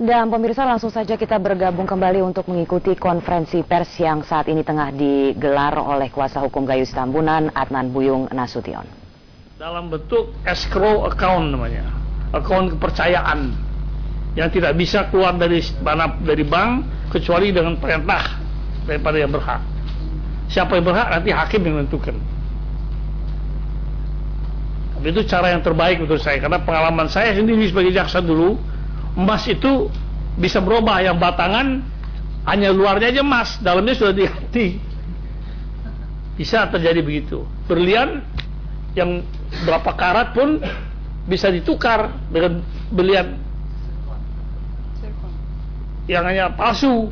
Dan pemirsa, langsung saja kita bergabung kembali untuk mengikuti konferensi pers yang saat ini tengah digelar oleh kuasa hukum Gayus Tambunan, Adnan Buyung Nasution. Dalam bentuk escrow account namanya, account kepercayaan yang tidak bisa keluar dari bank kecuali dengan perintah daripada yang berhak. Siapa yang berhak nanti hakim yang menentukan. Tapi itu cara yang terbaik menurut saya, karena pengalaman saya sendiri sebagai jaksa dulu, emas itu bisa berubah, yang batangan hanya luarnya aja emas, dalamnya sudah diganti. Bisa terjadi begitu. Berlian yang berapa karat pun bisa ditukar dengan berlian yang hanya palsu.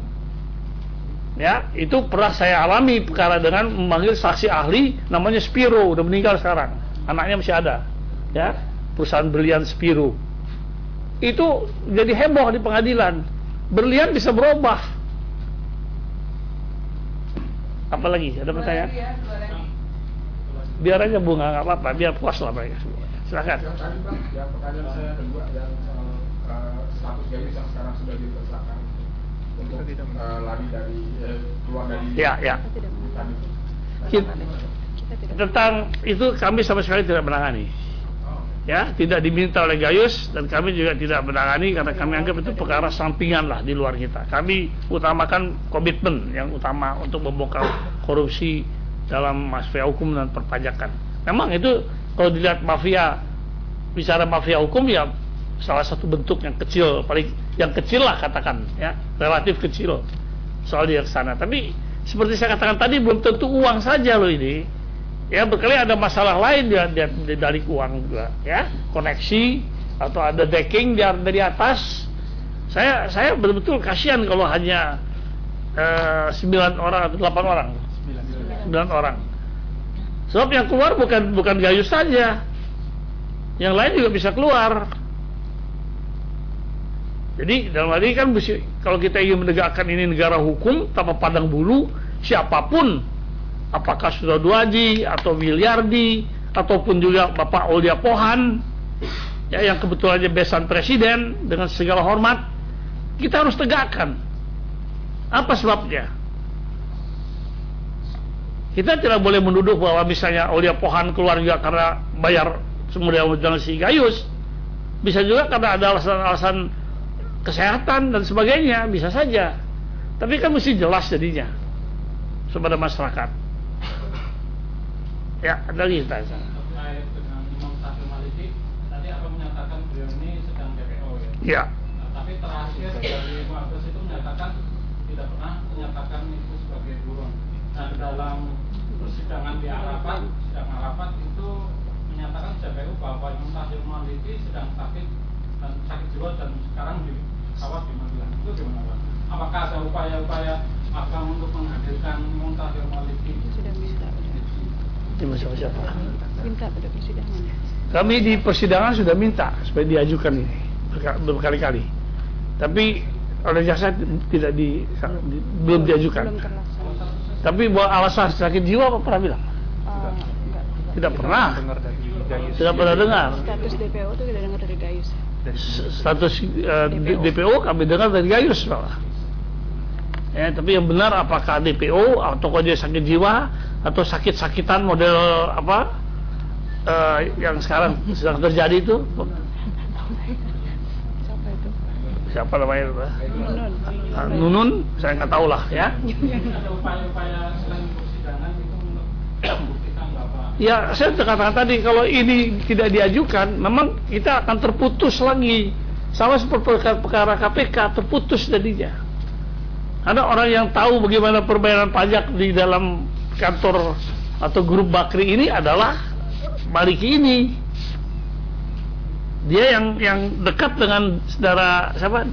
Ya, itu pernah saya alami perkara dengan memanggil saksi ahli namanya Spiro, udah meninggal sekarang. Anaknya masih ada. Ya, perusahaan berlian Spiro. Itu jadi heboh di pengadilan. Berlian bisa berubah. Apalagi? Ada pertanyaan? Biar aja bunga, nggak apa-apa. Biar puas lah mereka semua. Silakan. Yang tadi Bang, yang pertanyaan saya kedua yang status Gayus yang sekarang sudah ditersangkakan untuk lari dari keluar dari. Ya. Tentang itu kami sama sekali tidak menangani. Ya, tidak diminta oleh Gayus dan kami juga tidak menangani karena kami anggap itu perkara sampingan lah di luar kita. Kami utamakan komitmen yang utama untuk membongkar korupsi dalam mafia hukum dan perpajakan. Memang itu kalau dilihat mafia, bicara mafia hukum ya salah satu bentuk yang kecil, paling yang kecil lah katakan, ya relatif kecil soal dia ke sana. Tapi seperti saya katakan tadi, belum tentu uang saja loh ini. Ya, berkali ada masalah lain di balik uang juga, ya, koneksi atau ada decking dari atas. Saya betul-betul kasihan kalau hanya 9 orang atau 8 orang, 9 orang. Sebab yang keluar bukan Gayus saja, yang lain juga bisa keluar. Jadi dalam hal ini kan kalau kita ingin menegakkan ini negara hukum tanpa pandang bulu, siapapun, apakah sudah Duaji atau Miliardi ataupun juga Bapak Aulia Pohan, ya, yang kebetulannya besan presiden, dengan segala hormat kita harus tegakkan. Apa sebabnya? Kita tidak boleh menuduh bahwa misalnya Aulia Pohan keluar juga karena bayar semudah dengan si Gayus. Bisa juga karena ada alasan-alasan kesehatan dan sebagainya, bisa saja. Tapi kan mesti jelas jadinya kepada masyarakat. Ya, ada lagi terkait dengan Imam Tahir Maliki, tadi apa menyatakan beliau ini sedang DPO ya? Ya. Tapi terakhir dari Mabes itu menyatakan tidak pernah menyatakan itu sebagai buron. Nah, dalam persidangan di Arafat, sidang Arafat itu menyatakan JPU bahwa Imam Tahir Maliki sedang sakit jiwa dan sekarang dirawat di Magelang. Itu gimana, Pak? Apakah ada upaya-upaya apa untuk menghadirkan Imam Tahir Maliki? Sudah minta. Siapa? Minta pada persidangan. Kami di persidangan sudah minta supaya diajukan ini berkali-kali. Tapi oleh jaksa belum diajukan. Belum terlaksana. Tapi bahwa alasan sakit jiwa apa pernah bilang? Enggak. Tidak pernah. Tidak pernah dengar. Status DPO itu tidak dengar dari Gayus. Status DPO kami dengar dari Gayus malah. Ya, tapi yang benar apakah DPO atau kalau dia sakit jiwa atau sakit-sakitan model apa yang sekarang sedang terjadi itu? Siapa itu? Siapa namanya itu? Nunun. Nunun, saya nggak tahu lah ya. Ada upaya-upaya selain persidangan itu untuk membuktikan bahwa Ya, saya katakan tadi kalau ini tidak diajukan, memang kita akan terputus lagi. Sama seperti perkara KPK terputus jadinya. Ada orang yang tahu bagaimana perbayaran pajak di dalam kantor atau grup Bakri ini adalah Maliki ini. Dia yang dekat dengan saudara siapa?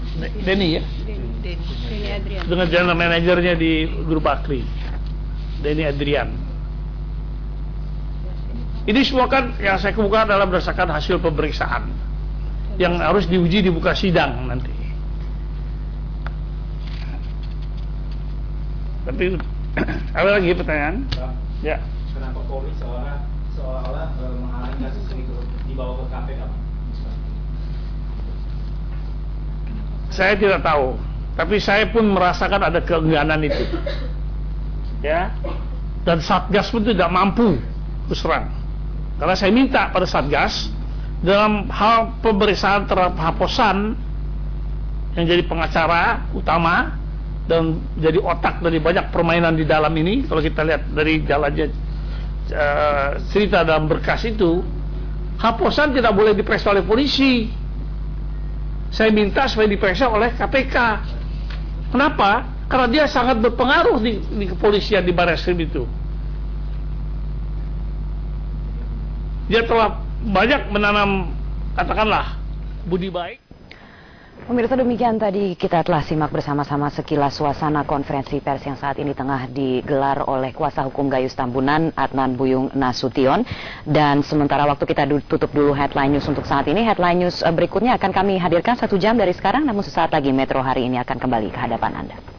Denny ya? Denny Adrian. Dengan general manajernya di grup Bakri. Denny Adrian. Ini semua kan yang saya kemukakan adalah berdasarkan hasil pemeriksaan yang harus diuji di muka sidang nanti. Tapi ada lagi pertanyaan? Ya. Kenapa Polri seolah-olah menghalangi kasus ini dibawa ke KPK? Saya tidak tahu, tapi saya pun merasakan ada keengganan itu, ya. Dan Satgas pun tidak mampu, terus terang. Karena saya minta pada Satgas dalam hal pemeriksaan terhadap Haposan yang jadi pengacara utama dan jadi otak dari banyak permainan di dalam ini. Kalau kita lihat dari jalannya cerita dalam berkas itu, Haposan tidak boleh diperiksa oleh polisi. Saya minta supaya diperiksa oleh KPK. Kenapa? Karena dia sangat berpengaruh di kepolisian, di Barreskrim itu. Dia telah banyak menanam, katakanlah, budi baik. Pemirsa, demikian tadi kita telah simak bersama-sama sekilas suasana konferensi pers yang saat ini tengah digelar oleh kuasa hukum Gayus Tambunan, Adnan Buyung Nasution. Dan sementara waktu kita tutup dulu headline news untuk saat ini. Headline news berikutnya akan kami hadirkan 1 jam dari sekarang, namun sesaat lagi Metro Hari Ini akan kembali ke hadapan Anda.